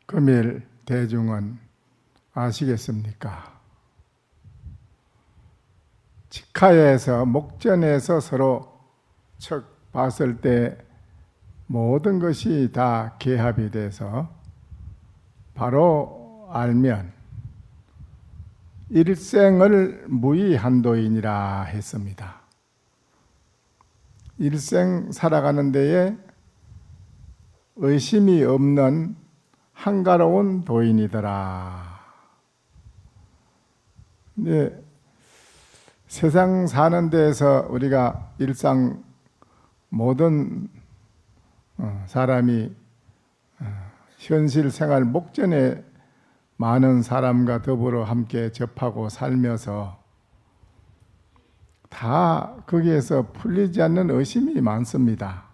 금일 대중은 아시겠습니까? 직하에서 목전에서 서로 척 봤을 때 모든 것이 다 개합이 돼서 바로 알면 일생을 무의한도인이라 했습니다. 일생 살아가는 데에 의심이 없는 한가로운 도인이더라. 근데 세상 사는 데에서 우리가 일상 모든 사람이 현실 생활 목전에 많은 사람과 더불어 함께 접하고 살면서 다 거기에서 풀리지 않는 의심이 많습니다.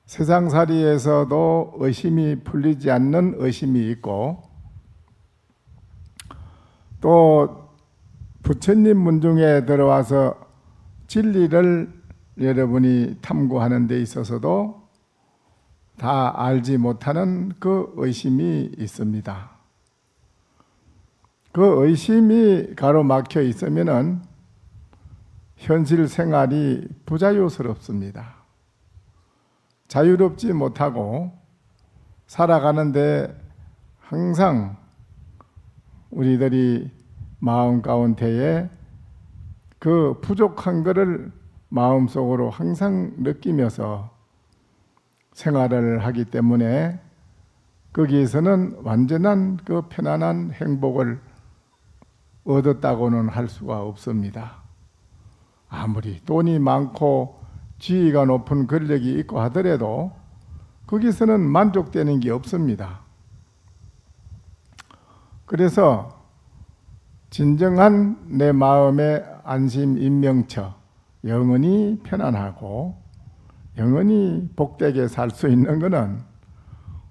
세상살이에서도 의심이 풀리지 않는 의심이 있고, 또 부처님 문중에 들어와서 진리를 여러분이 탐구하는 데 있어서도 다 알지 못하는 그 의심이 있습니다. 그 의심이 가로막혀 있으면은 현실 생활이 부자유스럽습니다. 자유롭지 못하고 살아가는데 항상 우리들이 마음 가운데에 그 부족한 것을 마음속으로 항상 느끼면서 생활을 하기 때문에 거기에서는 완전한 그 편안한 행복을 얻었다고는 할 수가 없습니다. 아무리 돈이 많고 지위가 높은 권력이 있고 하더라도 거기서는 만족되는 게 없습니다. 그래서 진정한 내 마음의 안심 인명처, 영원히 편안하고 영원히 복되게 살 수 있는 것은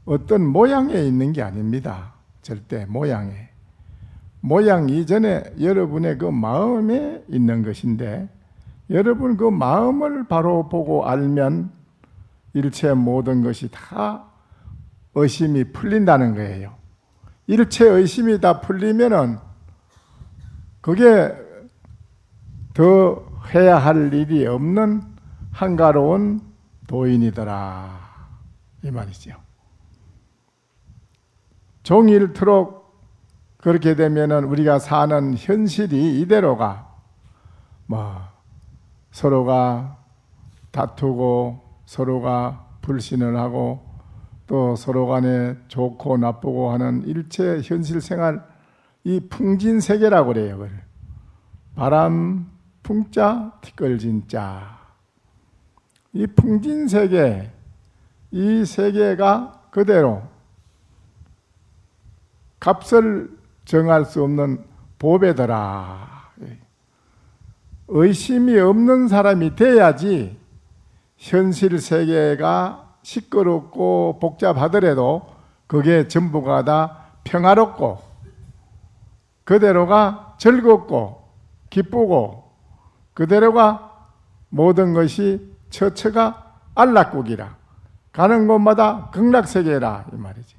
어떤 모양에 있는 게 아닙니다. 절대 모양 이전에 여러분의 그 마음에 있는 것인데, 여러분 그 마음을 바로 보고 알면 일체 모든 것이 다 의심이 풀린다는 거예요. 일체 의심이 다 풀리면은 그게 더 해야 할 일이 없는 한가로운 도인이더라, 이 말이죠. 종일토록 그렇게 되면은 우리가 사는 현실이 이대로가 서로가 다투고 서로가 불신을 하고 또 서로 간에 좋고 나쁘고 하는 일체 현실 생활, 이 풍진세계라고 그래요. 바람 풍자 티끌진자, 이 풍진세계, 이 세계가 그대로 값을 정할 수 없는 보배더라. 의심이 없는 사람이 돼야지 현실 세계가 시끄럽고 복잡하더라도 그게 전부가 다 평화롭고 그대로가 즐겁고 기쁘고 그대로가 모든 것이 처처가 안락국이라, 가는 곳마다 극락세계라, 이 말이지.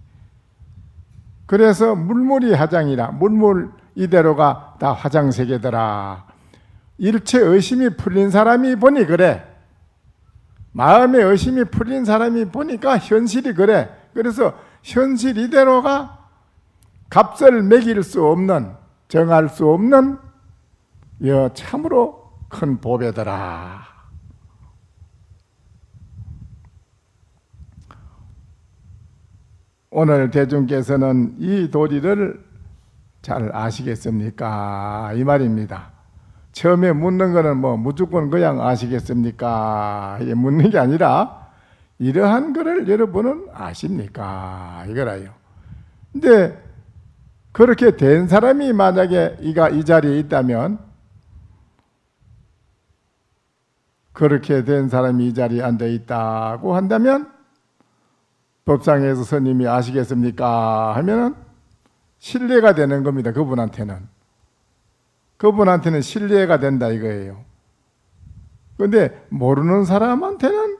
그래서 물물이 화장이라, 물물 이대로가 다 화장세계더라. 일체 의심이 풀린 사람이 보니 그래. 마음의 의심이 풀린 사람이 보니까 현실이 그래. 그래서 현실 이대로가 값을 매길 수 없는, 정할 수 없는 참으로 큰 보배더라. 오늘 대중께서는 이 도리를 잘 아시겠습니까? 이 말입니다. 처음에 묻는 거는 무조건 그냥 아시겠습니까? 이게 묻는 게 아니라 이러한 거를 여러분은 아십니까? 이거라요. 근데 그렇게 된 사람이 만약에 이 자리에 있다면, 그렇게 된 사람이 이 자리에 앉아 있다고 한다면 법상에서 스님이 아시겠습니까? 하면은 신뢰가 되는 겁니다. 그분한테는 신뢰가 된다 이거예요. 그런데 모르는 사람한테는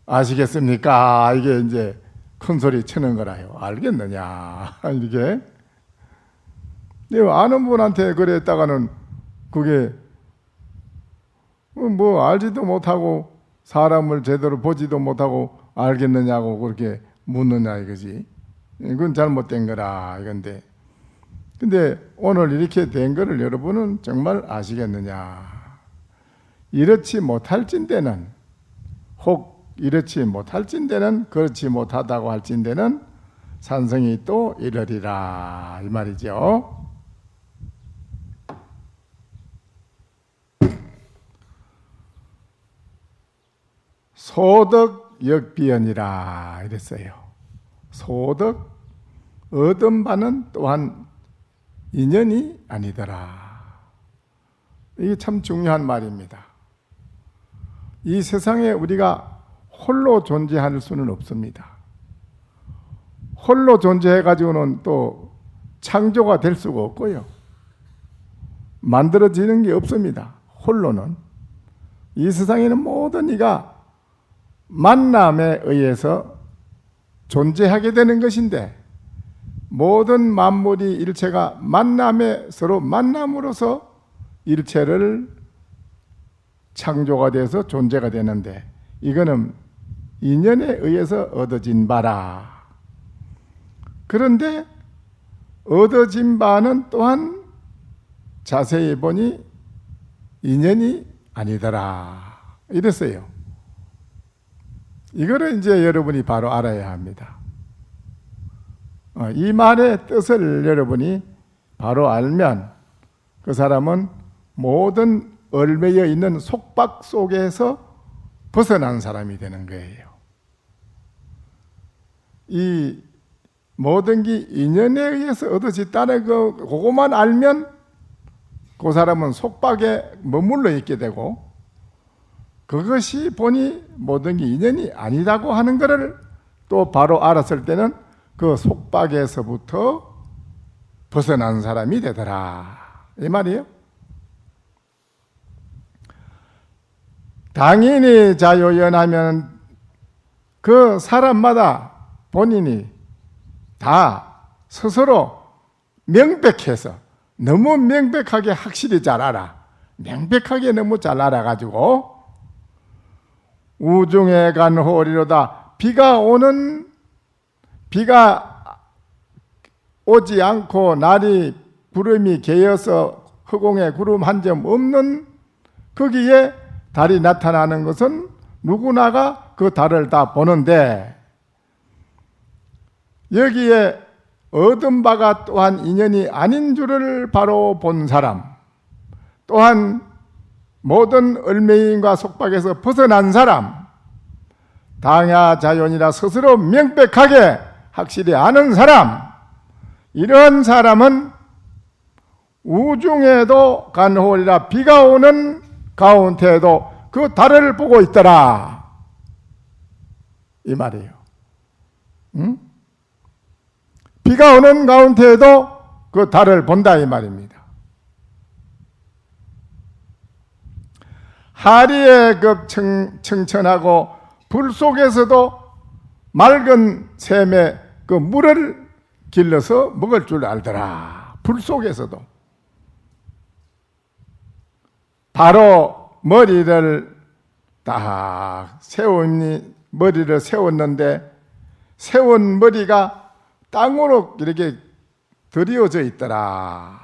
아시겠습니까? 이게 이제 큰 소리 치는 거라요. 알겠느냐 이게. 내가 아는 분한테 그랬다가는 그게 뭐 알지도 못하고 사람을 제대로 보지도 못하고 알겠느냐고 그렇게 묻느냐 이거지. 이건 잘못된 거라 이건데. 근데 오늘 이렇게 된 거를 여러분은 정말 아시겠느냐. 이렇지 못할진대는, 혹 이렇지 못할진대는, 그렇지 못하다고 할진대는 산성이 또 이러리라 이 말이죠. 소득 역비연이라 이랬어요. 소득 얻은 바는 또한 인연이 아니더라. 이게 참 중요한 말입니다. 이 세상에 우리가 홀로 존재할 수는 없습니다. 홀로 존재해가지고는 또 창조가 될 수가 없고요. 만들어지는 게 없습니다. 홀로는. 이 세상에는 모든 이가 만남에 의해서 존재하게 되는 것인데, 모든 만물이 일체가 만남에 서로 만남으로서 일체를 창조가 돼서 존재가 되는데, 이거는 인연에 의해서 얻어진 바라. 그런데 얻어진 바는 또한 자세히 보니 인연이 아니더라 이랬어요. 이거를 이제 여러분이 바로 알아야 합니다. 이 말의 뜻을 여러분이 바로 알면 그 사람은 모든 얽매여 있는 속박 속에서 벗어난 사람이 되는 거예요. 이 모든 게 인연에 의해서 얻어졌다는 그것만 알면 그 사람은 속박에 머물러 있게 되고, 그것이 보니 모든 게 인연이 아니다고 하는 것을 또 바로 알았을 때는 그 속박에서부터 벗어난 사람이 되더라 이 말이에요. 당연히 자요연하면 그 사람마다 본인이 다 스스로 명백해서, 너무 명백하게 확실히 잘 알아, 명백하게 너무 잘 알아가지고 우중에 간 호리로다. 비가 오지 않고 날이 구름이 개어서 허공에 구름 한 점 없는 거기에 달이 나타나는 것은 누구나가 그 달을 다 보는데, 여기에 얻은 바가 또한 인연이 아닌 줄을 바로 본 사람, 또한 모든 얽매임과 속박에서 벗어난 사람, 당야자연이라 스스로 명백하게 확실히 아는 사람, 이런 사람은 우중에도 간호리라 비가 오는 가운데에도 그 달을 보고 있더라 이 말이에요. 응? 비가 오는 가운데에도 그 달을 본다 이 말입니다. 하리에 청천하고 불 속에서도 맑은 샘에 그 물을 길러서 먹을 줄 알더라. 불 속에서도. 바로 머리를 딱 머리를 세웠는데 세운 머리가 땅으로 이렇게 들이어져 있더라.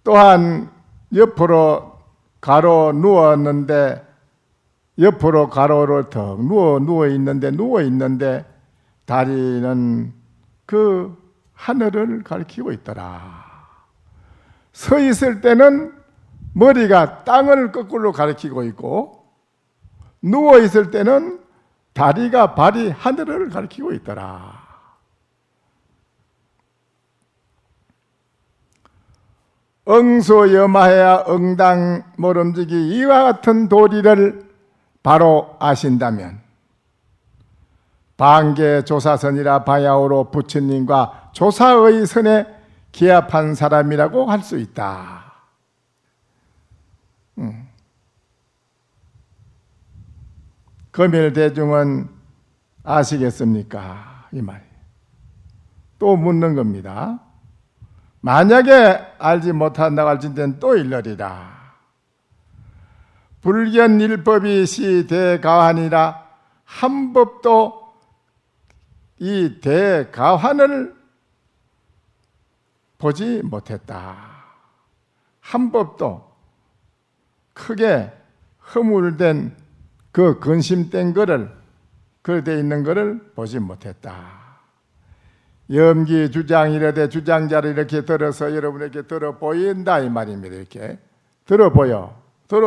또한 옆으로 가로 누웠는데, 옆으로 가로로 더 누워 있는데 다리는 그 하늘을 가리키고 있더라. 서 있을 때는 머리가 땅을 거꾸로 가리키고 있고, 누워 있을 때는 다리가 발이 하늘을 가리키고 있더라. 응소여마해야 응당 모름지기 이와 같은 도리를 바로 아신다면 반계조사선이라 바야오로 부처님과 조사의 선에 기합한 사람이라고 할 수 있다. 금일 대중은 아시겠습니까? 이 말이에요. 또 묻는 겁니다. 만약에 알지 못한다고 할진대는 또 일러리라. 불견 일법이 시 대가환이라. 한 법도 이 대가환을 보지 못했다. 한 법도 크게 허물된 그 근심된 거를, 그래 돼 있는 거를 보지 못했다. 염기 주장 이르되 주장자를 이렇게 들어서 여러분에게 들어 보인다 이 말입니다. 이렇게 들어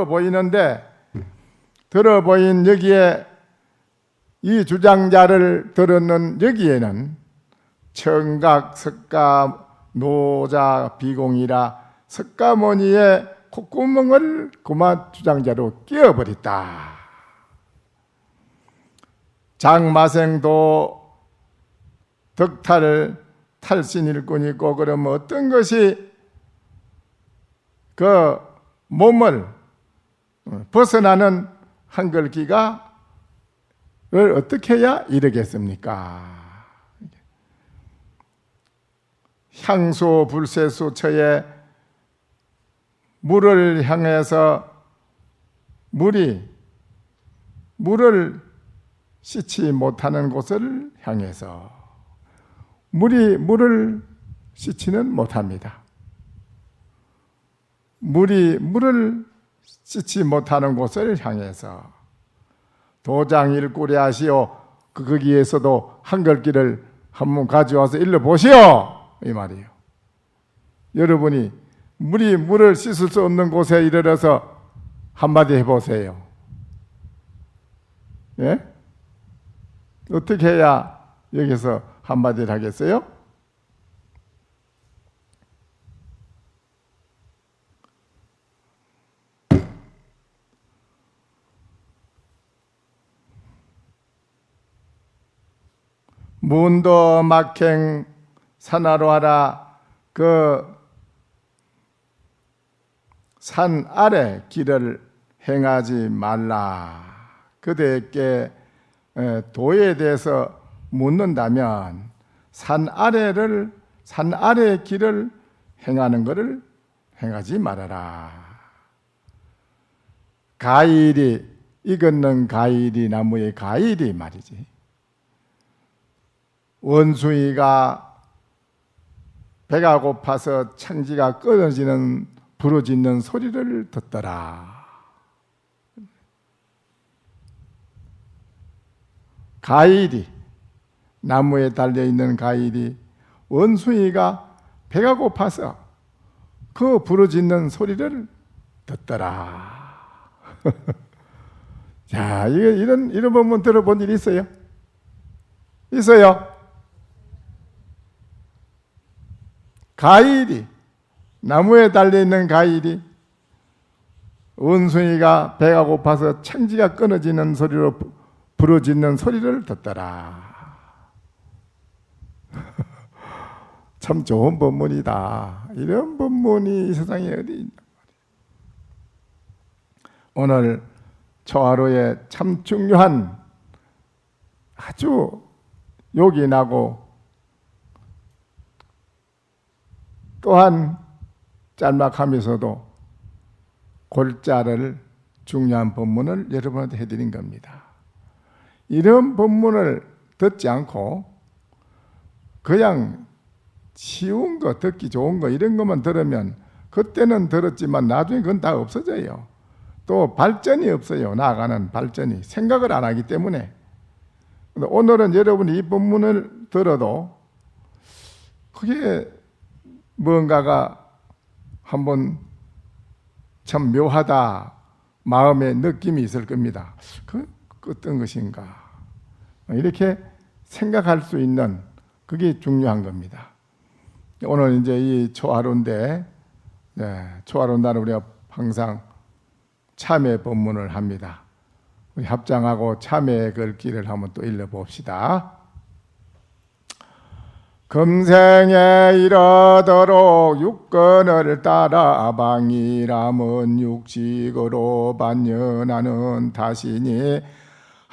보이는데 들어 보인 여기에 이 주장자를 들었는 여기에는 청각 석가 노자 비공이라 석가모니의 콧구멍을 그만 주장자로 끼워버렸다. 장마생도 덕탈을 탈신 일꾼이고, 그러면 어떤 것이 그 몸을 벗어나는 한글기가 어떻게 해야 이르겠습니까? 향수 불세수처에 물을 향해서 물을 씻지 못하는 곳을 향해서 물을 씻지는 못합니다. 물을 씻지 못하는 곳을 향해서 도장일꾸리 하시오. 거기에서도 한글기를 한번 가져와서 일러보시오 이 말이에요. 여러분이 물을 씻을 수 없는 곳에 이르러서 한마디 해보세요. 예? 어떻게 해야 여기서 한마디를 하겠어요? 문도 막행 산하로 하라. 그 산 아래 길을 행하지 말라. 그대에게 도에 대해서 묻는다면 산 아래의 길을 행하는 것을 행하지 말아라. 가일이 익었는 가일이 나무의 가일이 말이지. 원숭이가 배가 고파서 창지가 끊어지는 부러지는 소리를 듣더라. 가일이, 나무에 달려있는 가일이 원숭이가 배가 고파서 그 부러지는 소리를 듣더라. 자, 이런 부분 들어본 일 있어요? 있어요? 가일이, 나무에 달려있는 가일이 원숭이가 배가 고파서 창지가 끊어지는 소리로 부러지는 소리를 듣더라. 참 좋은 법문이다. 이런 법문이 이 세상에 어디 있나 말이에요. 오늘 초하루에 참 중요한 아주 욕이 나고 또한 짤막하면서도 골자를 중요한 법문을 여러분한테 해드린 겁니다. 이런 법문을 듣지 않고 그냥 쉬운 거, 듣기 좋은 거 이런 것만 들으면 그때는 들었지만 나중에 그건 다 없어져요. 또 발전이 없어요. 나아가는 발전이. 생각을 안 하기 때문에. 오늘은 여러분이 이 법문을 들어도 그게 뭔가가 한번 참 묘하다 마음의 느낌이 있을 겁니다. 그 어떤 것인가 이렇게 생각할 수 있는 그게 중요한 겁니다. 오늘 이제 이 초하루인데 초하루 날은 우리가 항상 참회 법문을 합니다. 우리 합장하고 참회 글귀를 한번 또 읽어봅시다. 금생에 이르도록 육건을 따라 방이람은 육식으로 반연하는 다시니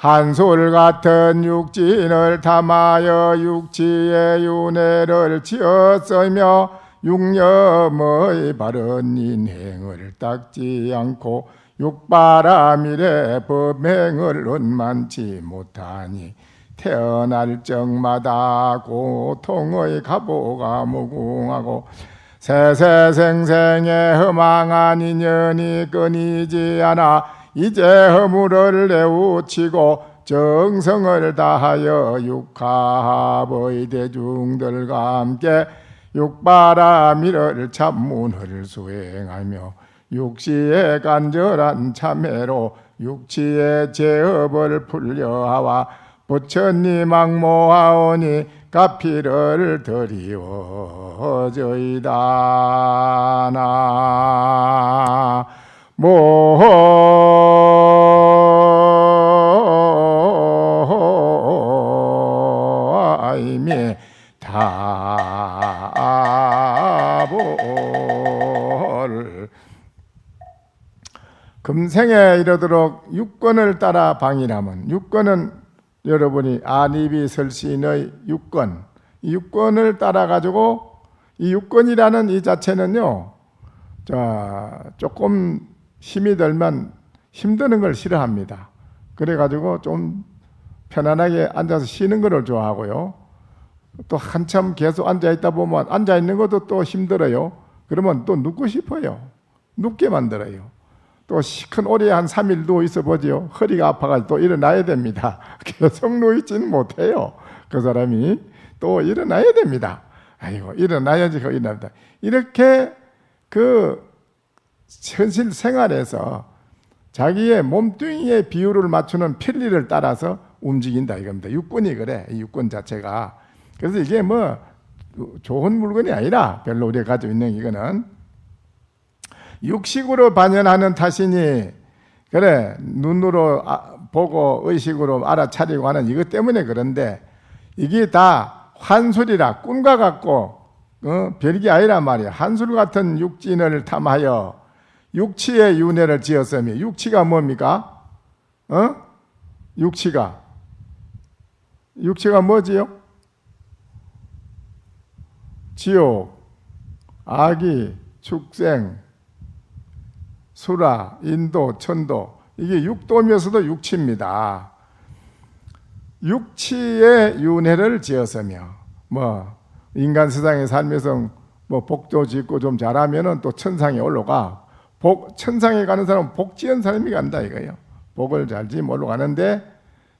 한솔 같은 육진을 담하여 육지의 윤회를 지었으며 육념의 바른 인행을 닦지 않고 육바라밀의 범행을 원만치 못하니 태어날 적마다 고통의 가보가 무궁하고 세세생생의 허망한 인연이 끊이지 않아 이제 허물을 내우치고 정성을 다하여 육합의 대중들과 함께 육바라밀을 참문을 수행하며 육시의 간절한 참회로 육치의 죄업을 풀려하와 부처님 악모하오니 가피를 드리워저이다. 나모아이미 다볼 금생에 이르도록 육권을 따라 방일하면, 육권은 여러분이 안이비설신의 육권, 이 육권을 따라 가지고, 이 육권이라는 이 자체는요, 조금 힘이 들면 힘드는 걸 싫어합니다. 그래 가지고 좀 편안하게 앉아서 쉬는 것을 좋아하고요. 또 한참 계속 앉아 있다 보면 앉아 있는 것도 또 힘들어요. 그러면 또 눕고 싶어요. 눕게 만들어요. 또 큰 오래 한 3일 누워 있어 보지요. 허리가 아파가지고 또 일어나야 됩니다. 계속 누워 있지는 못해요. 그 사람이 또 일어나야 됩니다. 아이고, 일어나야지 일어납니다. 이렇게 그 현실 생활에서 자기의 몸뚱이의 비율을 맞추는 필리를 따라서 움직인다 이겁니다. 육권이 그래. 이 육권 자체가. 그래서 이게 뭐 좋은 물건이 아니라 별로 우리가 가지고 있는 이거는 육식으로 반연하는 탓이니, 그래 눈으로 보고 의식으로 알아차리고 하는 이것 때문에 그런데 이게 다 환술이라 꿈과 같고 별게 아니란 말이야. 한술 같은 육진을 탐하여 육치의 윤회를 지었으니, 육치가 뭡니까? 육치가 뭐지요? 지옥, 악이, 축생, 수라, 인도, 천도, 이게 육도면서도 육치입니다. 육치의 윤회를 지었으며, 뭐 인간 세상에 살면서 뭐 복도 짓고 좀 잘하면은 또 천상에 올라가. 천상에 가는 사람은 복 지은 사람이 간다 이거예요. 복을 잘 지으면 올라가는데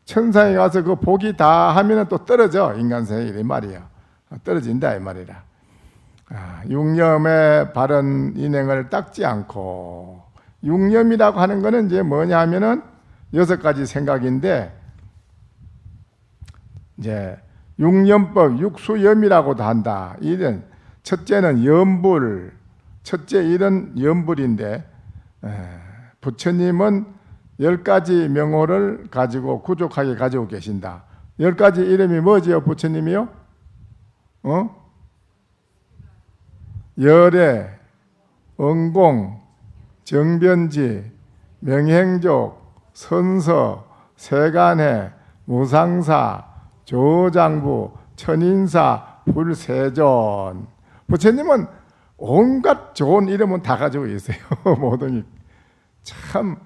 천상에 가서 그 복이 다 하면은 또 떨어져. 인간 세상에 이 말이야. 떨어진다 이 말이라. 육념의 바른 인행을 닦지 않고, 육념이라고 하는 거는 이제 뭐냐 하면은 6가지 생각인데, 이제 육념법, 육수염이라고도 한다. 이런 첫째는 염불, 첫째 일은 염불인데, 부처님은 10가지 명호를 가지고 구족하게 가지고 계신다. 10가지 이름이 뭐지요, 부처님이요? 열애, 응공, 정변지, 명행족, 선서, 세간해, 무상사, 조장부, 천인사, 불세존. 부처님은 온갖 좋은 이름은 다 가지고 있어요. 모든 참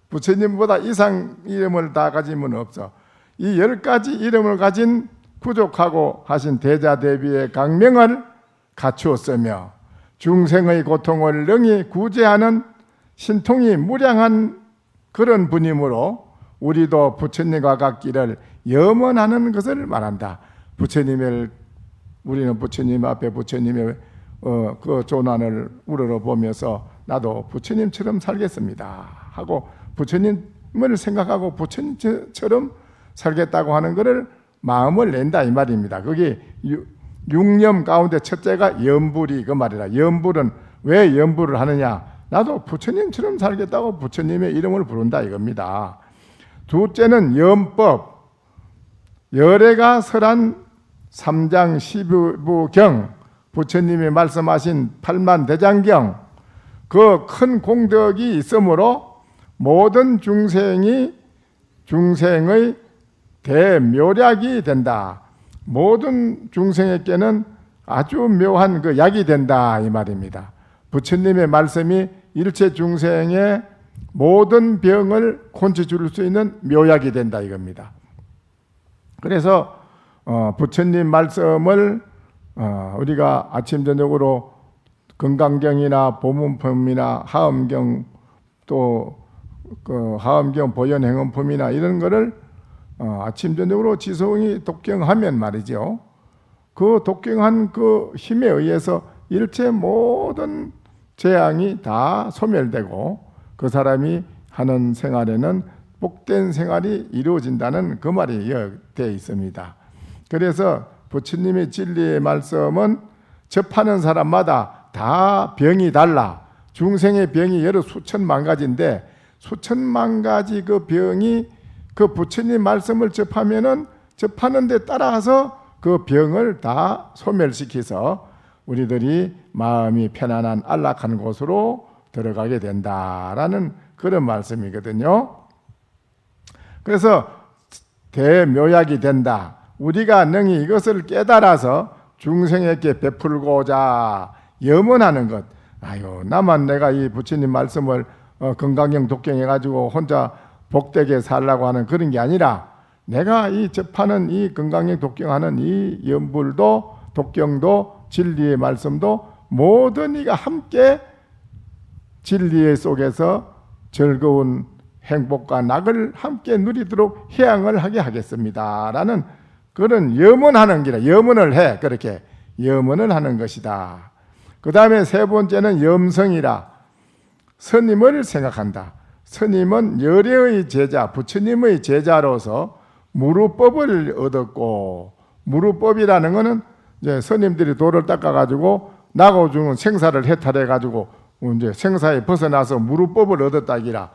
부처님보다 이상 이름을 다 가지면 없어. 이 10가지 이름을 가진 구족하고 하신 대자대비의 강명을 갖추었으며 중생의 고통을 능히 구제하는 신통이 무량한 그런 분이므로 우리도 부처님과 같기를 염원하는 것을 말한다. 우리는 부처님 앞에 부처님의 그 조난을 우러러보면서 나도 부처님처럼 살겠습니다 하고 부처님을 생각하고 부처님처럼 살겠다고 하는 것을 마음을 낸다 이 말입니다. 그게 육념 가운데 첫째가 염불이 그 말이라. 염불은 왜 염불을 하느냐? 나도 부처님처럼 살겠다고 부처님의 이름을 부른다 이겁니다. 둘째는 염법. 열애가 설한 3장 12부경, 부처님이 말씀하신 8만 대장경, 그 큰 공덕이 있으므로 모든 중생이 중생의 대묘약이 된다. 모든 중생에게는 아주 묘한 그 약이 된다 이 말입니다. 부처님의 말씀이 일체 중생의 모든 병을 고쳐줄 수 있는 묘약이 된다 이겁니다. 그래서 부처님 말씀을 우리가 아침 저녁으로 건강경이나 보문품이나 하엄경 또 그 하엄경 보현행언품이나 이런 거를 아침 저녁으로 지성이 독경하면 말이죠. 그 독경한 그 힘에 의해서 일체 모든 재앙이 다 소멸되고 그 사람이 하는 생활에는 복된 생활이 이루어진다는 그 말이 되어 있습니다. 그래서 부처님의 진리의 말씀은 접하는 사람마다 다 병이 달라. 중생의 병이 여러 수천만 가지인데 수천만 가지 그 병이 그 부처님 말씀을 접하면은 접하는 데 따라서 그 병을 다 소멸시켜서 우리들이 마음이 편안한 안락한 곳으로 들어가게 된다라는 그런 말씀이거든요. 그래서 대묘약이 된다. 우리가 능히 이것을 깨달아서 중생에게 베풀고자 염원하는 것. 아유, 나만 내가 이 부처님 말씀을 건강경 독경해가지고 혼자 복되게 살라고 하는 그런 게 아니라 내가 이 접하는 이 건강경 독경하는 이 연불도 독경도 진리의 말씀도 모든 이가 함께 진리의 속에서 즐거운 행복과 낙을 함께 누리도록 해양을 하게 하겠습니다 라는 그런 염원하는 기라. 염원을 해. 그렇게 염원을 하는 것이다. 그 다음에 세 번째는 염성이라. 스님을 생각한다. 스님은 열애의 제자, 부처님의 제자로서 무루법을 얻었고, 무루법이라는 것은 이제 스님들이 돌을 닦아가지고 나고 죽은 생사를 해탈해가지고 이제 생사에 벗어나서 무루법을 얻었다기라.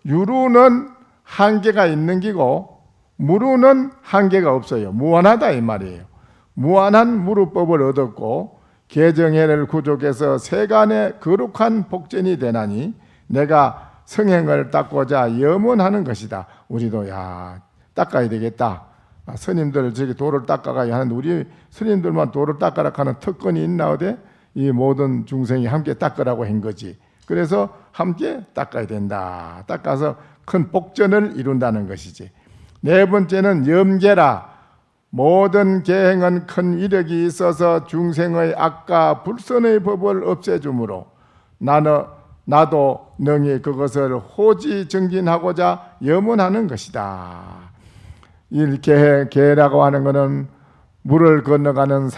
유루는 한계가 있는 기고 무루는 한계가 없어요. 무한하다 이 말이에요. 무한한 무루법을 얻었고 개정해를 구족해서 세간의 거룩한 복전이 되나니 내가 성행을 닦고자 염원하는 것이다. 우리도 닦아야 되겠다. 스님들 저기 돌을 닦아가야 하는데 우리 스님들만 돌을 닦아라 하는 특권이 있나 어데? 이 모든 중생이 함께 닦으라고 한 거지. 그래서 함께 닦아야 된다. 닦아서 큰 복전을 이룬다는 것이지. 네 번째는 염계라. 모든 계행은 큰 이력이 있어서 중생의 악과 불선의 법을 없애주므로 나도 능히 그것을 호지정진하고자 염원하는 것이다. 이 계라고 하는 것은 물을 건너가는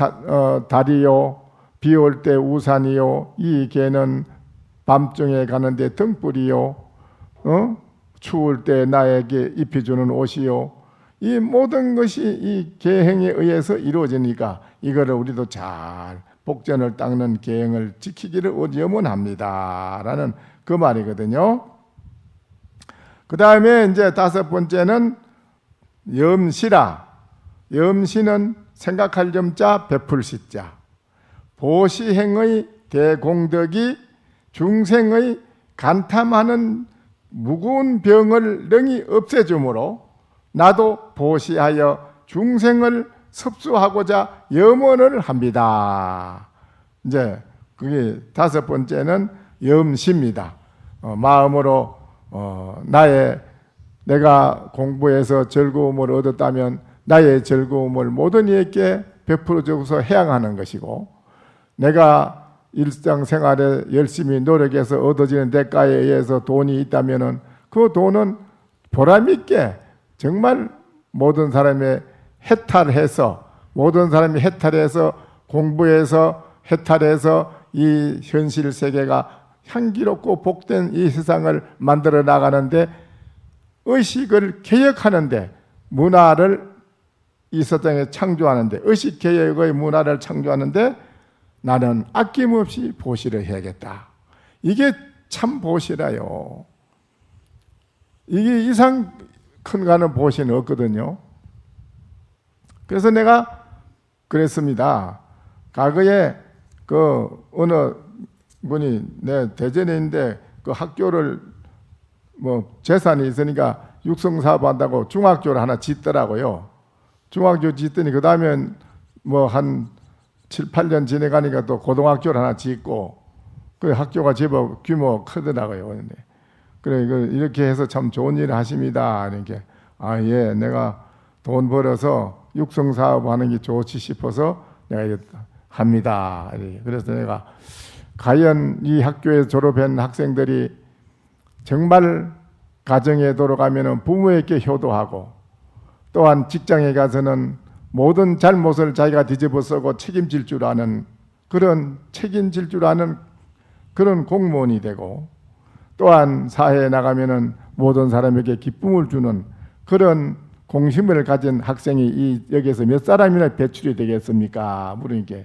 다리요, 비 올 때 우산이요, 이 개는 밤중에 가는데 등불이요, 추울 때 나에게 입혀주는 옷이요. 이 모든 것이 이 계행에 의해서 이루어지니까 이거를 우리도 잘 복전을 닦는 계행을 지키기를 염원합니다 라는 그 말이거든요. 그 다음에 이제 다섯 번째는 염시라. 염시는 생각할 염자 베풀 시자. 보시행의 대공덕이 중생의 간탐하는 무거운 병을 능히 없애주므로 나도 보시하여 중생을 섭수하고자 염원을 합니다. 이제 그게 다섯 번째는 염시입니다. 마음으로 내가 공부해서 즐거움을 얻었다면 나의 즐거움을 모든 이에게 베풀어 주고서 해양하는 것이고, 내가 일상생활에 열심히 노력해서 얻어지는 대가에 의해서 돈이 있다면 그 돈은 보람있게 정말 모든 사람의 모든 사람이 해탈해서 공부해서 해탈해서 이 현실 세계가 향기롭고 복된 이 세상을 만들어 나가는데 의식을 개혁하는데 문화를 이 세상에 창조하는데 의식 개혁의 문화를 창조하는데 나는 아낌없이 보시를 해야겠다. 이게 참 보시라요. 이게 이상 큰 가는 보시는 없거든요. 그래서 내가 그랬습니다. 과거에 그 어느 분이 내 대전에 있는데 그 학교를 뭐 재산이 있으니까 육성사업 한다고 중학교를 하나 짓더라고요. 중학교 짓더니 그 다음엔 뭐 한 7, 8년 지내가니까 또 고등학교를 하나 짓고 그 학교가 제법 규모 크더라고요. 그래 이렇게 해서 참 좋은 일을 하십니다. 이렇게 예, 내가 돈 벌어서 육성사업 하는 게 좋지 싶어서 내가 합니다. 그래서 내가 과연 이 학교에 졸업한 학생들이 정말 가정에 돌아가면 부모에게 효도하고 또한 직장에 가서는 모든 잘못을 자기가 뒤집어 쓰고 책임질 줄 아는 그런 그런 공무원이 되고 또한 사회에 나가면은 모든 사람에게 기쁨을 주는 그런 공심을 가진 학생이 이 여기에서 몇 사람이나 배출이 되겠습니까? 물으니까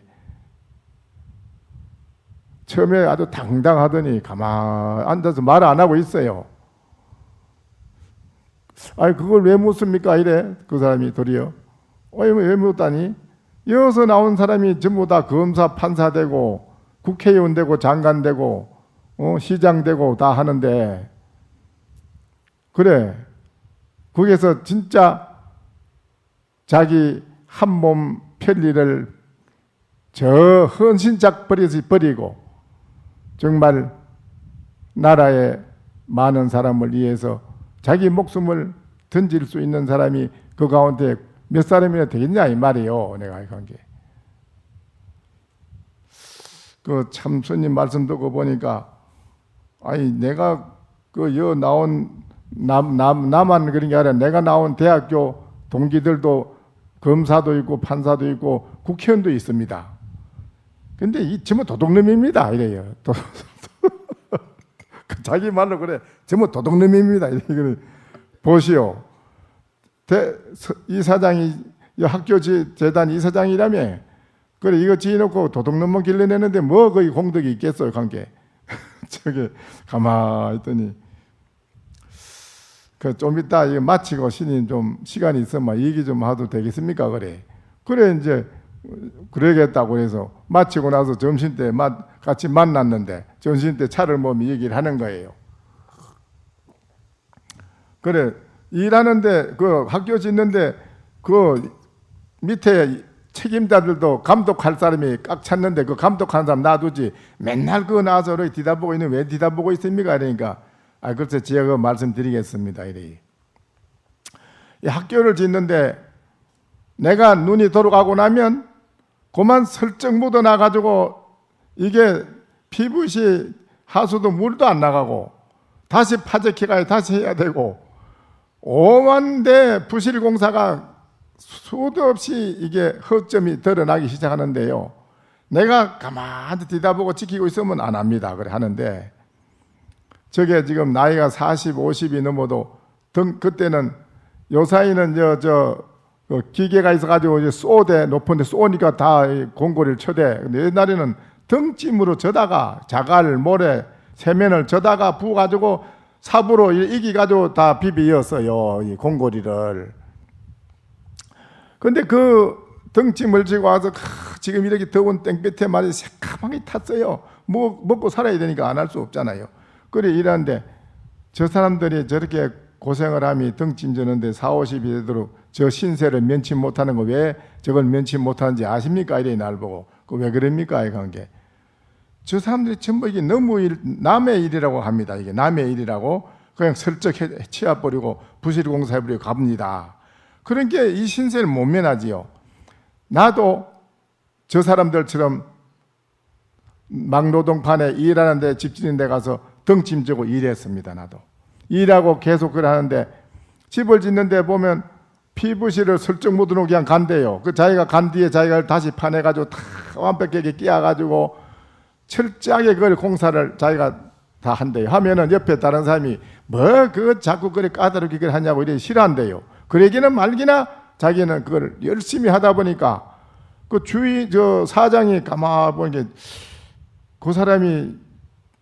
처음에 아주 당당하더니 가만 앉아서 말 안 하고 있어요. 아니 그걸 왜 묻습니까? 이래 그 사람이 도리어 왜 묻다니? 여기서 나온 사람이 전부 다 검사 판사 되고 국회의원 되고 장관 되고 시장 되고 다 하는데 그래 거기에서 진짜 자기 한 몸 편리를 저 헌신작 버리고 정말 나라의 많은 사람을 위해서 자기 목숨을 던질 수 있는 사람이 그 가운데 몇 사람이나 되겠냐 이 말이에요. 내가 한 게. 그 참 스님 말씀 듣고 보니까 아니 내가 그 여 나온 나만 그런 게 아니라 내가 나온 대학교 동기들도 검사도 있고 판사도 있고 국회의원도 있습니다. 근데 이 전부 도둑놈입니다 이래요. 자기 말로 그래. 전부 도둑놈입니다. 이래. 보시오. 이사장이 학교 재단 이사장이라며 그래 이거 지어놓고 도둑놈만 길러내는데 뭐 거기 공덕이 있겠어요 관계. 저게 가만히 있더니 그 좀 이따 이거 마치고 신이 좀 시간이 있으면 얘기 좀 해도 되겠습니까? 그래 이제 그러겠다고 해서 마치고 나서 점심 때 같이 만났는데 점심 때 차를 모으면 얘기를 하는 거예요. 그래 일하는데 그 학교 짓는데 그 밑에 책임자들도 감독할 사람이 꽉 찼는데 그 감독하는 사람 놔두지 맨날 그거 나와서 이렇게 뒤다보고 있는 왜 뒤다보고 있습니까? 그러니까 글쎄 제가 말씀드리겠습니다. 이래. 이 학교를 짓는데 내가 눈이 돌아가고 나면 그만 설정 묻어나가지고 이게 PVC 하수도 물도 안 나가고 다시 파재키가 다시 해야 되고 오만대 부실공사가 수도 없이 이게 허점이 드러나기 시작하는데요. 내가 가만히 뒤다보고 지키고 있으면 안 합니다. 그래 하는데 저게 지금 나이가 40, 50이 넘어도 그때는 요사이는 기계가 있어가지고 이제 쏘대 높은데 쏘니까 다 공고리를 쳐대. 근데 옛날에는 등짐으로 져다가 자갈, 모래, 세면을 져다가 부어가지고 삽으로 이기가지고 다 비비었어요. 이 공고리를. 근데 그 등짐을 지고 와서 지금 이렇게 더운 땡볕에 말이 새까맣게 탔어요. 뭐 먹고 살아야 되니까 안 할 수 없잖아요. 그래 일하는데 저 사람들이 저렇게 고생을 하면 등짐 지는데 40, 50이 되도록 저 신세를 면치 못하는 거 왜 저걸 면치 못하는지 아십니까? 이래 날 보고 그 왜 그럽니까? 이 관계. 저 사람들이 전부 이게 너무 남의 일이라고 합니다. 이게 남의 일이라고 그냥 슬쩍 치워버리고 부실공사해버리고 갑니다. 그런 게 이 신세를 못 면하지요. 나도 저 사람들처럼 막노동판에 일하는 데 집주인 데 가서 등짐 지고 일했습니다. 나도 일하고 계속 그러는데 집을 짓는데 보면 PVC를 슬쩍 묻어놓고 그냥 간대요. 그 자기가 간 뒤에 자기가 다시 파내가지고 다 완벽하게 끼워가지고 철저하게 그걸 공사를 자기가 다 한대요. 하면은 옆에 다른 사람이 뭐 그거 자꾸 그래 까다롭게 그걸 하냐고 이래 싫어한대요. 그러기는 말기나 자기는 그걸 열심히 하다 보니까 그 주위 저 사장이 가만 보니까 그 사람이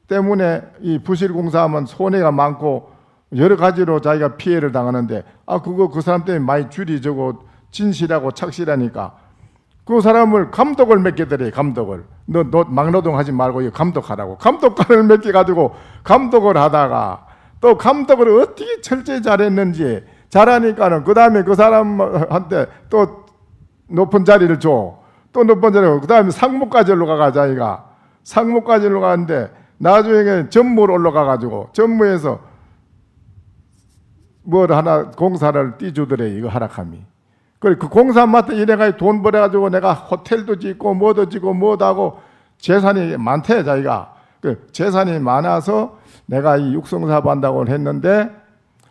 때문에 이 부실공사하면 손해가 많고 여러 가지로 자기가 피해를 당하는데 그거 그 사람 때문에 많이 줄이 저거 진실하고 착실하니까 그 사람을 감독을 맡겨드려요. 감독을 너 막노동하지 말고 이거 감독하라고 감독관을 맡겨가지고 감독을 하다가 또 감독을 어떻게 철저히 잘했는지 잘하니까는 그 다음에 그 사람한테 또 높은 자리를 줘. 또 높은 자리를 그 다음에 상무까지 올라가 자기가 상무까지 올라가는데 나중에 전무로 올라가가지고 전무에서 뭘 하나 공사를 띄주더래 이거 하락함이. 그래 그 공사 맡아 이래가지고 돈 벌어가지고 내가 호텔도 짓고 뭐도 짓고 뭐도 하고 재산이 많대 자기가. 그 재산이 많아서 내가 이 육성사업 한다고 했는데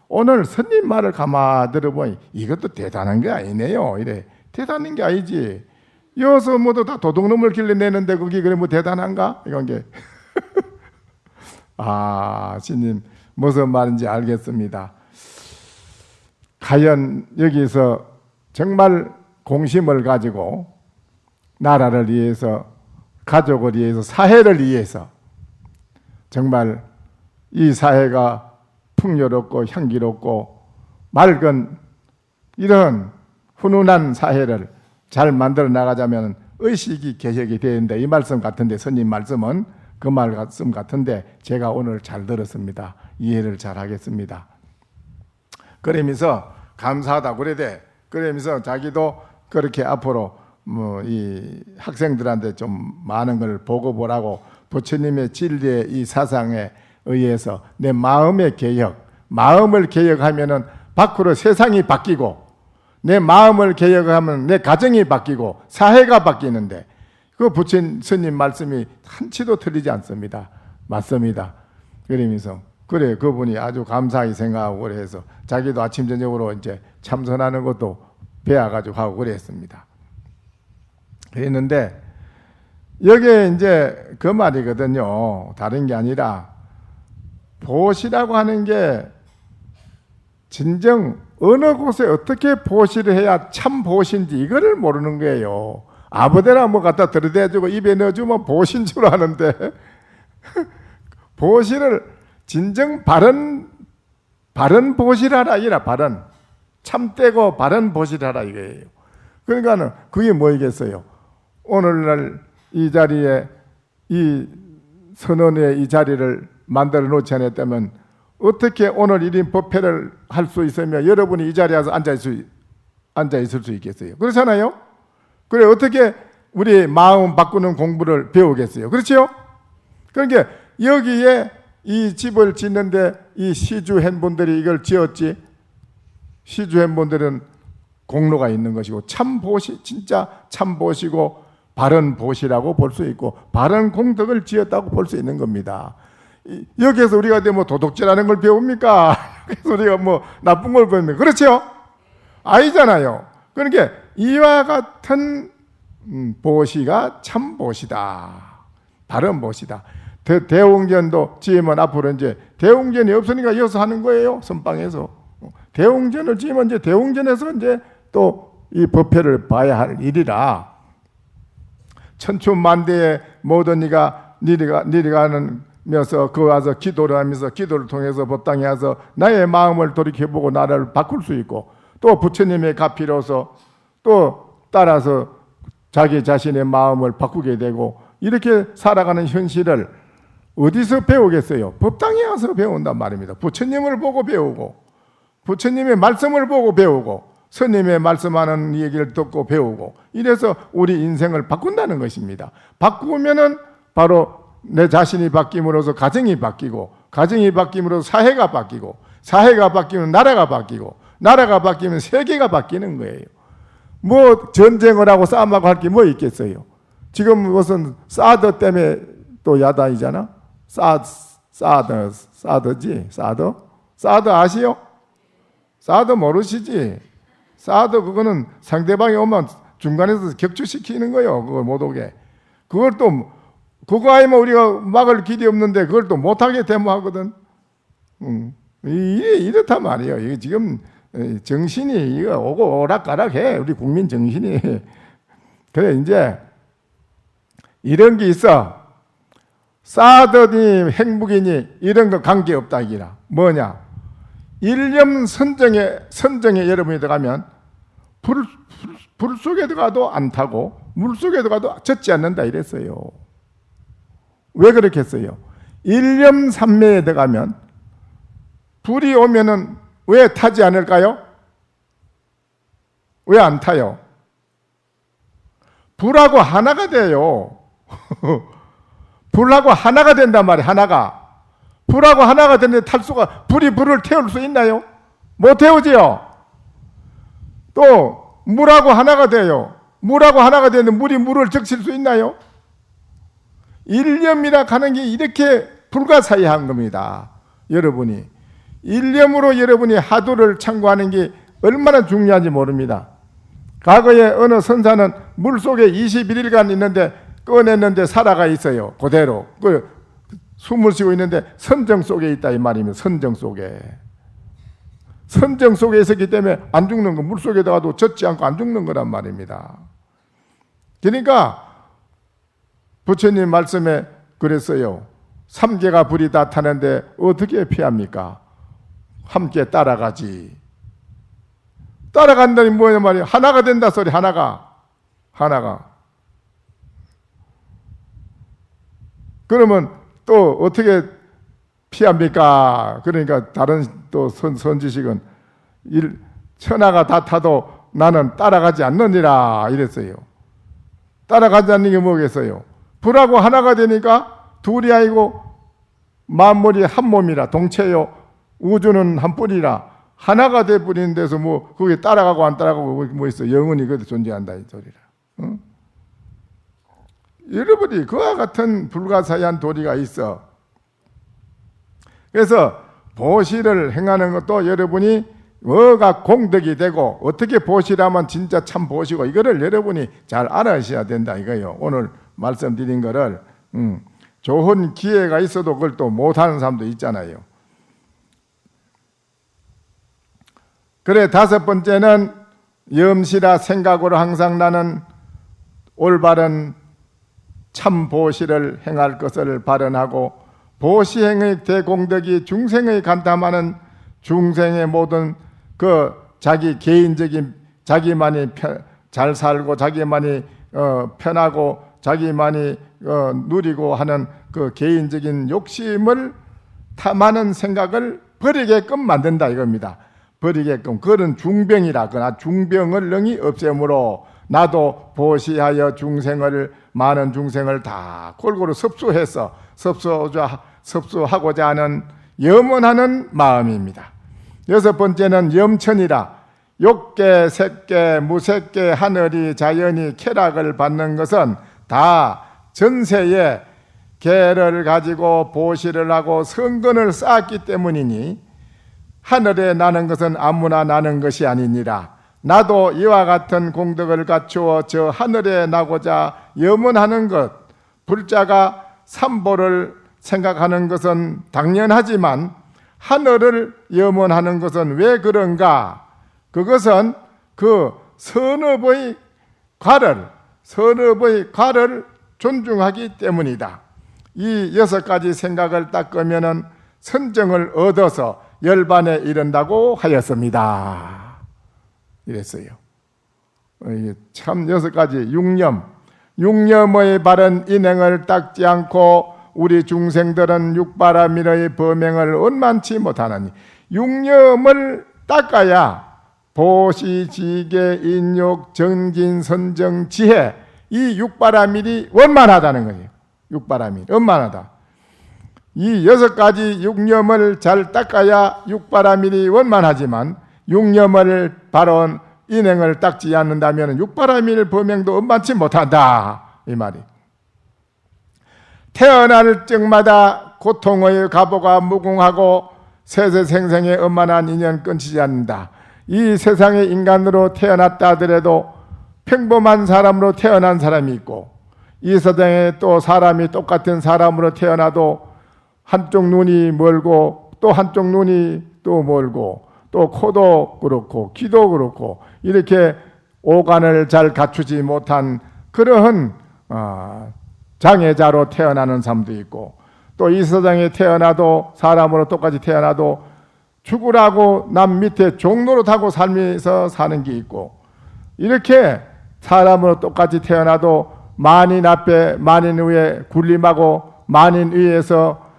오늘 스님 말을 가만 들어보니 이것도 대단한 게 아니네요. 이래 대단한 게 아니지. 여기서 모두 다 도둑놈을 길러내는데 그게 그래 뭐 대단한가? 이건 게 아 스님 무슨 말인지 알겠습니다. 과연 여기서 정말 공심을 가지고 나라를 위해서 가족을 위해서 사회를 위해서 정말 이 사회가 풍요롭고 향기롭고 맑은 이런 훈훈한 사회를 잘 만들어 나가자면 의식이 개혁이 되는데 이 말씀 같은데 스님 말씀은 그 말씀 같은데 제가 오늘 잘 들었습니다. 이해를 잘 하겠습니다. 그러면서 감사하다 그래 돼. 그러면서 자기도 그렇게 앞으로 뭐 이 학생들한테 좀 많은 걸 보고 보라고 부처님의 진리의 이 사상에 의해서 내 마음의 개혁, 마음을 개혁하면은 밖으로 세상이 바뀌고 내 마음을 개혁하면 내 가정이 바뀌고 사회가 바뀌는데 그 부처님 말씀이 한치도 틀리지 않습니다. 맞습니다. 그러면서 그래 그분이 아주 감사하게 생각하고 그래서 자기도 아침 저녁으로 이제 참선하는 것도 배워가지고 하고 그랬습니다. 그랬는데 여기에 이제 그 말이거든요. 다른 게 아니라 보시라고 하는 게 진정 어느 곳에 어떻게 보시를 해야 참 보신지 이거를 모르는 거예요. 아무데나 뭐 갖다 들이대주고 입에 넣어주면 보신 줄 아는데 보시를 진정 바른 보시라라 이라 바른 참되고 바른 보시라라 이거예요. 그러니까는 그게 뭐이겠어요? 오늘날 이 자리에 이 선언의 이 자리를 만들어 놓지 않았다면 어떻게 오늘 1인 법회를 할 수 있으며 여러분이 이 자리에 와서 앉아 있을 수 있겠어요? 그렇잖아요? 그래 어떻게 우리 마음 바꾸는 공부를 배우겠어요? 그렇죠? 그러니까 여기에 이 집을 짓는데 이 시주한 분들이 이걸 지었지 시주한 분들은 공로가 있는 것이고 참보시 진짜 참보시고 바른 보시라고 볼 수 있고 바른 공덕을 지었다고 볼 수 있는 겁니다. 여기에서 우리가 뭐 도둑질하는 걸 배웁니까? 여기서 우리가 뭐 나쁜 걸 배웁니까? 그렇죠? 아니잖아요. 그러니까 이와 같은 보시가 참 보시다. 바른 보시다. 대웅전도 지으면 앞으로 이제 대웅전이 없으니까 여기서 하는 거예요. 선방에서. 대웅전을 지으면 이제 대웅전에서 이제 또 이 법회를 봐야 할 일이라 천춘만대의 모든 이가 니리가는 면서 그 와서 기도를 하면서 기도를 통해서 법당에 와서 나의 마음을 돌이켜보고 나를 바꿀 수 있고 또 부처님의 가피로서 또 따라서 자기 자신의 마음을 바꾸게 되고 이렇게 살아가는 현실을 어디서 배우겠어요? 법당에 와서 배운단 말입니다. 부처님을 보고 배우고 부처님의 말씀을 보고 배우고 스님의 말씀하는 얘기를 듣고 배우고 이래서 우리 인생을 바꾼다는 것입니다. 바꾸면은 바로 내 자신이 바뀜으로써 가정이 바뀌고 가정이 바뀜으로써 사회가 바뀌고 사회가 바뀌면 나라가 바뀌고 나라가 바뀌면 세계가 바뀌는 거예요. 뭐 전쟁을 하고 싸움하고 할 게 뭐 있겠어요? 지금 무슨 사드 때문에 또 야단이잖아. 사드지? 사드 아시요? 사드 모르시지? 사드 그거는 상대방이 오면 중간에서 격추시키는 거예요. 그걸 못 오게. 그걸 또 그거 아니면 우리가 막을 길이 없는데 그걸 또 못하게 데모하거든. 이렇단 말이에요. 이게 지금 정신이 이거 오고 오락가락해. 우리 국민 정신이. 그래 이제 이런 게 있어. 사드니 행복이니 이런 거 관계없다 이기라. 뭐냐? 일념 선정에 여러분이 들어가면 불 속에 들어가도 안 타고 물 속에 들어가도 젖지 않는다 이랬어요. 왜 그렇겠어요? 일념 삼매에 들어가면 불이 오면은 왜 타지 않을까요? 왜 안 타요? 불하고 하나가 돼요. 불하고 하나가 된단 말이에요. 하나가. 불하고 하나가 되는데 탈 수가, 불이 불을 태울 수 있나요? 못 태우지요. 또 물하고 하나가 돼요. 물하고 하나가 되는데 물이 물을 적실 수 있나요? 일념이라 하는 게 이렇게 불가사의한 겁니다. 여러분이 일념으로 여러분이 하도를 참고하는 게 얼마나 중요한지 모릅니다. 과거에 어느 선사는 물속에 21일간 있는데 꺼냈는데 살아가 있어요. 그대로 숨을 쉬고 있는데 선정 속에 있다 이 말입니다. 선정 속에. 선정 속에 있었기 때문에 안 죽는 거, 물속에 들어가도 젖지 않고 안 죽는 거란 말입니다. 그러니까 부처님 말씀에 그랬어요. 삼계가 불이 다 타는데 어떻게 피합니까? 함께 따라가지. 따라간다니 뭐냐 말이야. 하나가 된다 소리. 하나가. 그러면 또 어떻게 피합니까? 그러니까 다른 또 선지식은 천하가 다 타도 나는 따라가지 않느니라 이랬어요. 따라가지 않는 게 뭐겠어요? 불하고 하나가 되니까 둘이 아니고 만물이 한 몸이라 동체요. 우주는 한 뿌리라. 하나가 돼버리는 데서 뭐 거기에 따라가고 안 따라가고 뭐 있어. 영원히 그것도 존재한다 이 소리라. 응? 여러분이 그와 같은 불가사의한 도리가 있어. 그래서 보시를 행하는 것도 여러분이 뭐가 공덕이 되고 어떻게 보시라면 진짜 참 보시고 이거를 여러분이 잘 알아셔야 된다 이거예요. 오늘 말씀드린 거를 좋은 기회가 있어도 그걸 또 못하는 사람도 있잖아요. 그래 다섯 번째는 염시라 생각으로 항상 나는 올바른 참 보시를 행할 것을 발언하고 보시행의 대공덕이 중생의 간담하는 중생의 모든 그 자기 개인적인 자기만이 잘 살고 자기만이 편하고 자기만이 누리고 하는 그 개인적인 욕심을 탐하는 생각을 버리게끔 만든다 이겁니다. 버리게끔. 그런 중병이라 그러나 중병을 능히 없애므로 나도 보시하여 중생을 많은 중생을 다 골고루 섭수해서 섭수하고자 하는 염원하는 마음입니다. 여섯 번째는 염천이라 욕계, 색계, 무색계, 하늘이 자연이 쾌락을 받는 것은 다 전세에 계를 가지고 보시를 하고 성근을 쌓았기 때문이니 하늘에 나는 것은 아무나 나는 것이 아니니라. 나도 이와 같은 공덕을 갖추어 저 하늘에 나고자 염원하는 것, 불자가 삼보를 생각하는 것은 당연하지만 하늘을 염원하는 것은 왜 그런가? 그것은 그 선업의 과를 존중하기 때문이다. 이 여섯 가지 생각을 닦으면은 선정을 얻어서 열반에 이른다고 하였습니다. 이랬어요. 참 여섯 가지 육념의 바른 인행을 닦지 않고 우리 중생들은 육바라밀의 범행을 원만치 못하나니 육념을 닦아야 보시, 지계, 인욕, 정진, 선정, 지혜 이 육바라밀이 원만하다는 거예요. 육바라밀 원만하다. 이 여섯 가지 육념을 잘 닦아야 육바라밀이 원만하지만 육념을 바로 인행을 닦지 않는다면 육바라밀 범행도 원만치 못한다 이 말이. 태어날 적마다 고통의 가보가 무궁하고 세세생생의 엄만한 인연 끊치지 않는다. 이 세상에 인간으로 태어났다 하더라도 평범한 사람으로 태어난 사람이 있고 이 세상에 또 사람이 똑같은 사람으로 태어나도 한쪽 눈이 멀고 또 한쪽 눈이 또 멀고 또 코도 그렇고 귀도 그렇고 이렇게 오간을 잘 갖추지 못한 그러한 장애자로 태어나는 사람도 있고 또 이 세상에 태어나도 사람으로 똑같이 태어나도 죽으라고 남 밑에 종로로 타고 살면서 사는 게 있고 이렇게 사람으로 똑같이 태어나도 만인 앞에 만인 위에 군림하고 만인 위에서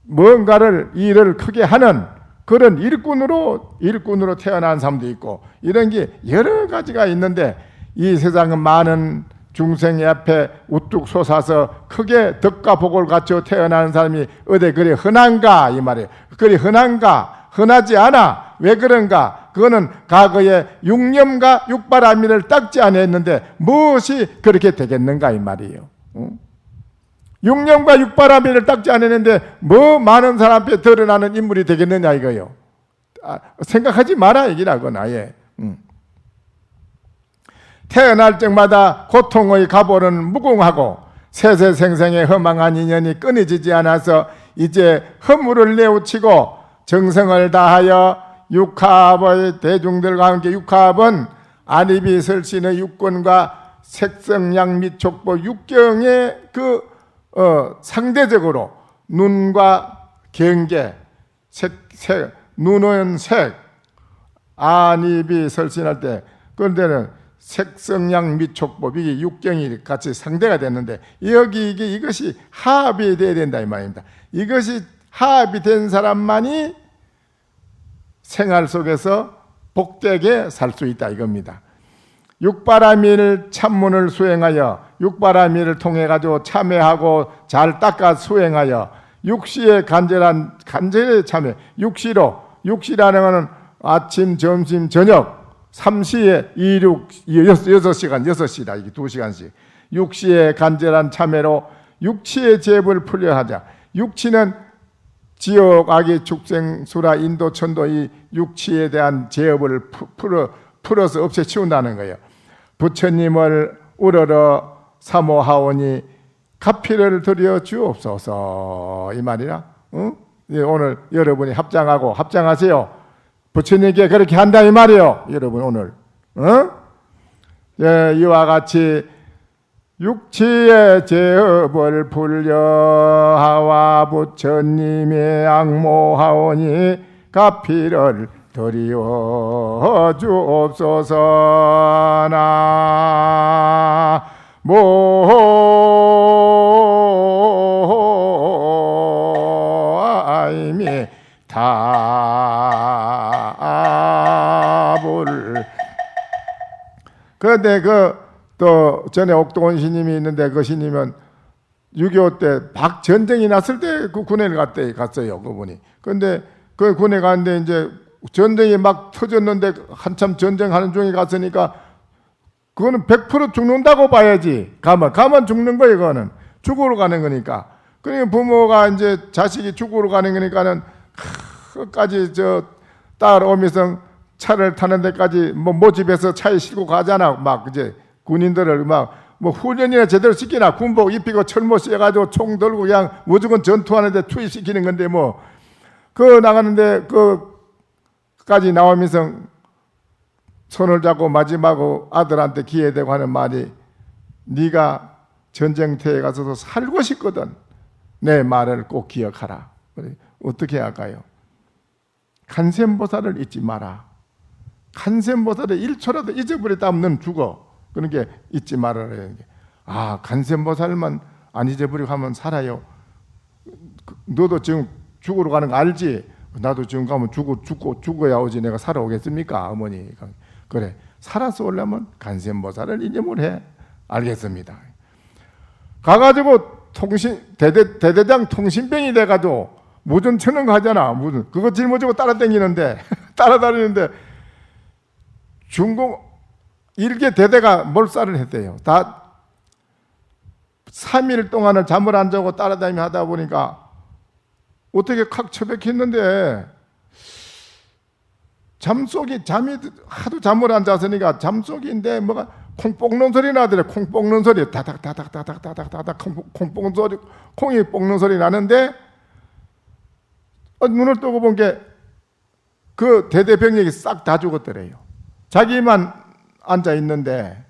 뭔가를 일을 크게 하는 그런 일꾼으로 태어난 사람도 있고 이런 게 여러 가지가 있는데 이 세상은 많은 중생의 앞에 우뚝 솟아서 크게 덕과 복을 갖추어 태어나는 사람이 어디 그리 흔한가 이 말이에요. 그리 흔한가? 흔하지 않아. 왜 그런가? 그거는 과거에 육념과 육바라밀을 닦지 않았는데 무엇이 그렇게 되겠는가 이 말이에요. 육념과 육바라밀을 닦지 않았는데 뭐 많은 사람 앞에 드러나는 인물이 되겠느냐 이거요. 생각하지 마라 이기라고 아예. 태어날 적마다 고통의 가보는 무궁하고 세세생생의 허망한 인연이 끊어지지 않아서 이제 허물을 내우치고 정성을 다하여 육합의 대중들과 함께 육합은 안입이 설신의 육권과 색성양 및 족보 육경의 상대적으로 눈과 경계, 눈은 색, 안입이 설신할 때 그런데는 색성양 및 촉법 이게 육경이 같이 상대가 됐는데 여기 이것이 합이 돼야 된다 이 말입니다. 이것이 합이 된 사람만이 생활 속에서 복되게 살 수 있다 이겁니다. 육바라밀 참문을 수행하여 육바라밀을 통해 가지고 참회하고 잘 닦아 수행하여 육시의 간절히 참회 육시라는 것은 아침 점심 저녁 3시에 6시다. 이게 2시간씩. 육시의 간절한 참회로 육치의 죄업을 풀려하자. 육치는 지옥, 악의 축생, 수라, 인도, 천도 이 육치에 대한 죄업을 풀어서 없애치운다는 거예요. 부처님을 우러러 사모하오니 가피를 드려 주옵소서 이 말이라. 응? 오늘 여러분이 합장하세요. 부처님께 그렇게 한다 이 말이에요. 여러분 오늘 이와 같이 육치의 죄업을 풀려하와 부처님의 악모하오니 가피를 드리어 주옵소서. 나모아이미 답을. 그런데 또 전에 옥동원 스님이 있는데 그 스님은 6.25 때 전쟁이 났을 때 그 군에 갔어요 그분이. 그런데 그 군에 갔는데 이제 전쟁이 막 터졌는데 한참 전쟁하는 중에 갔으니까 그거는 100% 죽는다고 봐야지. 가면 죽는 거예요. 그거는 죽으러 가는 거니까. 그러니까 부모가 이제 자식이 죽으러 가는 거니까는 끝까지 딸 오미성 차를 타는 데까지 모집해서 차에 싣고 가잖아. 막 이제 군인들을 뭐 훈련이나 제대로 시키나 군복 입히고 철모 씌워가지고 총 들고 그냥 무조건 전투하는데 투입시키는 건데 나가는데 까지 나오면서 손을 잡고 마지막으로 아들한테 기회되고 하는 말이 네가 전쟁터에 가서도 살고 싶거든. 내 말을 꼭 기억하라. 어떻게 할까요? 간센보살을 잊지 마라. 간센보살을 1초라도 잊어버렸다면 넌 죽어. 그러니까 잊지 말아라. 간센보살만 안 잊어버리고 하면 살아요. 너도 지금 죽으러 가는 거 알지? 나도 지금 가면 죽어야 오지 내가 살아오겠습니까? 어머니. 그래. 살아서 오려면 간센보살을 잊어버려. 알겠습니다. 가가지고 대대장 통신병이 돼가지고 무전 쳐는 거 하잖아. 그거 짊어지고 따라다니는데 중국 일개 대대가 몰살을 했대요. 다 3일 동안을 잠을 안 자고 따라다니며 하다 보니까 어떻게 칵 처박혔는데 잠이 하도 잠을 안 잤으니까 잠속인데 뭐가 콩 볶는 소리 나더래. 콩 볶는 소리 다닥다닥다닥다닥다닥 콩 볶는 소리 콩이 볶는 소리 나는데 눈을 뜨고 본 게 그 대대병력이 싹 다 죽었더래요. 자기만 앉아 있는데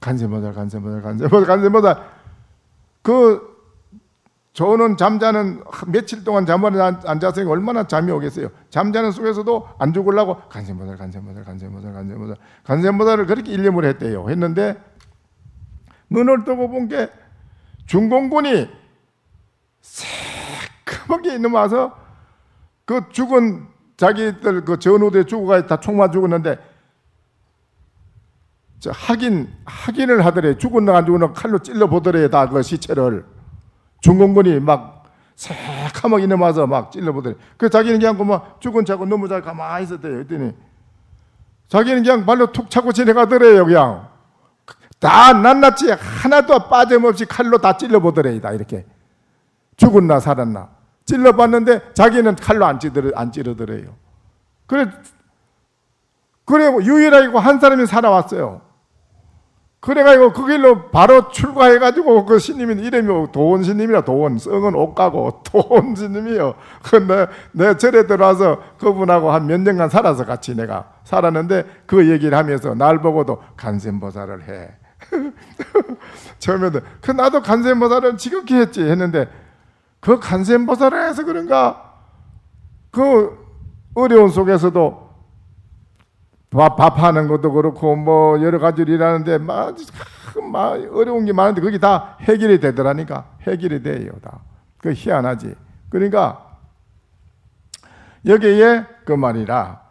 간센보살 저는 잠자는 며칠 동안 잠을 안 잤으니까 얼마나 잠이 오겠어요. 잠자는 속에서도 안 죽으려고 간센보살을 그렇게 일념을 했대요. 했는데 눈을 뜨고 본 게 중공군이 새카맣게 이놈 와서 그 죽은 자기들 그 전우대 죽어가 다 총 맞아 죽었는데 확인을 하더래. 죽었나 안 죽었나 칼로 찔러 보더래. 다 그 시체를 중공군이 막 새카맣게 이놈 와서 막 찔러 보더래. 그 자기는 그냥 그막 죽은 차고 너무 잘 가만히 있었대요. 그랬더니 자기는 그냥 발로 툭 차고 지나가더래요. 그냥 다 낱낱이 하나도 빠짐없이 칼로 다 찔러보더래. 다 이렇게 죽었나 살았나 찔러봤는데 자기는 칼로 안 찌르더래요. 그래 유일하게 한 사람이 살아왔어요. 그래가지고 그 길로 바로 출가해가지고 그 스님이 이름이 도원 스님이라. 도원 성은 옷가고 도원 스님이요. 내 절에 들어와서 그분하고 한 몇 년간 살아서 같이 내가 살았는데 그 얘기를 하면서 날 보고도 간센보살을 해. 처음에는 나도 간센보살을 지극히 했지 했는데 그 간센보살을 해서 그런가 그 어려운 속에서도 밥하는 것도 그렇고 뭐 여러 가지를 일하는데 막 어려운 게 많은데 그게 다 해결이 되더라니까. 해결이 돼요. 다. 그 희한하지. 그러니까 여기에 그 말이라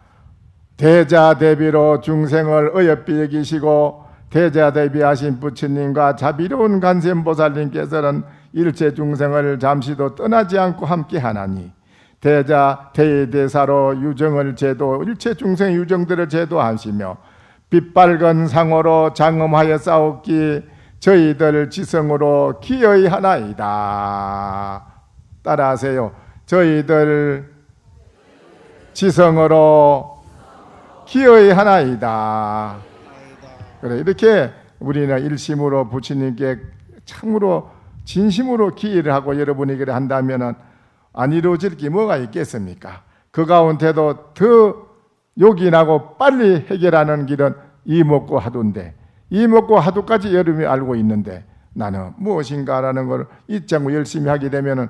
대자 대비로 중생을 어여삐 여기시고 대자 대비하신 부처님과 자비로운 간센보살님께서는 일체 중생을 잠시도 떠나지 않고 함께 하나니 대자 대대사로 유정을 제도 일체 중생 유정들을 제도하시며 빛발건 상호로 장엄하여 싸웠기 저희들 지성으로 기여이 하나이다. 따라하세요. 저희들 지성으로 기여이 하나이다. 그래 이렇게 우리는 일심으로 부처님께 참으로 진심으로 기여를 하고 여러분이 그래 한다면은 안 이루어질 게 뭐가 있겠습니까? 그 가운데도 더 요긴하고 빨리 해결하는 길은 이목고 하두인데 이목고 하두까지 여러분이 알고 있는데 나는 무엇인가라는 걸 잊지 않고 열심히 하게 되면은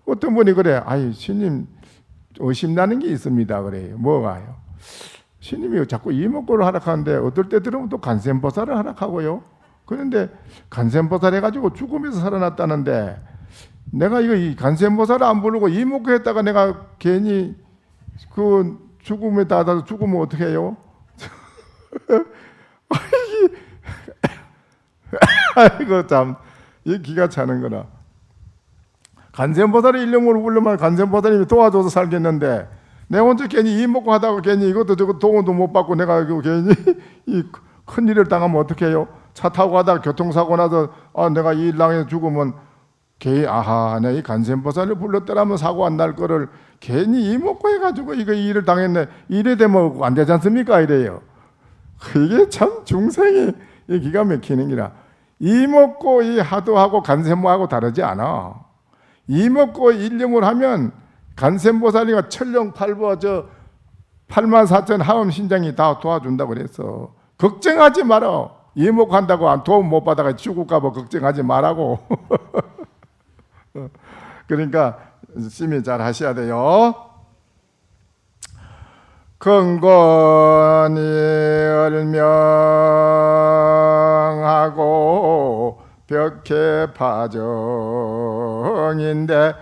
어떤 분이 그래. 아이 스님 의심나는 게 있습니다. 그래요. 뭐가요? 스님이 자꾸 이목고를 하락하는데 어떨 때 들으면 또 간센보살을 하락하고요. 그런데 간센보살 해가지고 죽으면서 살아났다는데 내가 이 간센보살을 안 부르고 이목고 했다가 내가 괜히 그 죽음에 닿아서 죽으면 어떻게 해요? 아이고 참 이 기가 차는 거라. 간센보살의 일념으로 부르면 간센보살님이 도와줘서 살겠는데 내 혼자 괜히 이목고 하다가 괜히 이것도 저것도 도움도 못 받고 내가 괜히 이 큰일을 당하면 어떻게 해요? 차 타고 가다가 교통사고 나서 내가 이 일당에서 죽으면 괜히 내가 이 간센보살을 불렀더라면 사고 안 날 거를 괜히 이목고 해가지고 이거 일을 당했네. 이래 되면 안 되지 않습니까? 이래요. 이게 참 중생이 기가 막히는 기라. 이목고 이 하도하고 간센보하고 다르지 않아. 이목고 일념을 하면 간센보살이가 천령팔부 84,000 하음신장이 다 도와준다고 그랬어. 걱정하지 마라. 이목한다고 도움 못 받아가 죽을까 봐 걱정하지 말라고. 그러니까 심히 잘 하셔야 돼요. 근건이 얼명하고 벽해파정인데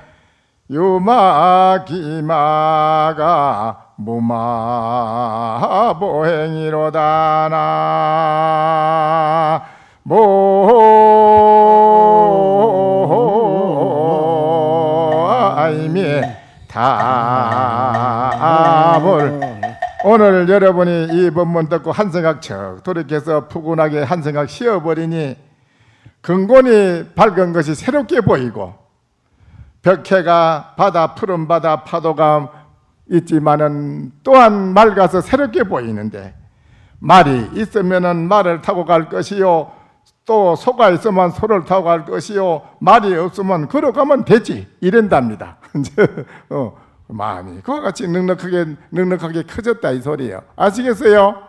유마기마가 무마보행이로다나 모아이미 답을. 오늘 여러분이 이 법문 듣고 한 생각 척 돌이켜서 푸근하게 한 생각 쉬어버리니 근본이 밝은 것이 새롭게 보이고 벽해가 바다 푸른 바다 파도가 있지만은 또한 맑아서 새롭게 보이는데 말이 있으면은 말을 타고 갈 것이요 또 소가 있으면 소를 타고 갈 것이요 말이 없으면 걸어가면 되지 이런답니다. 마음이 그와 같이 넉넉하게 커졌다 이 소리예요. 아시겠어요?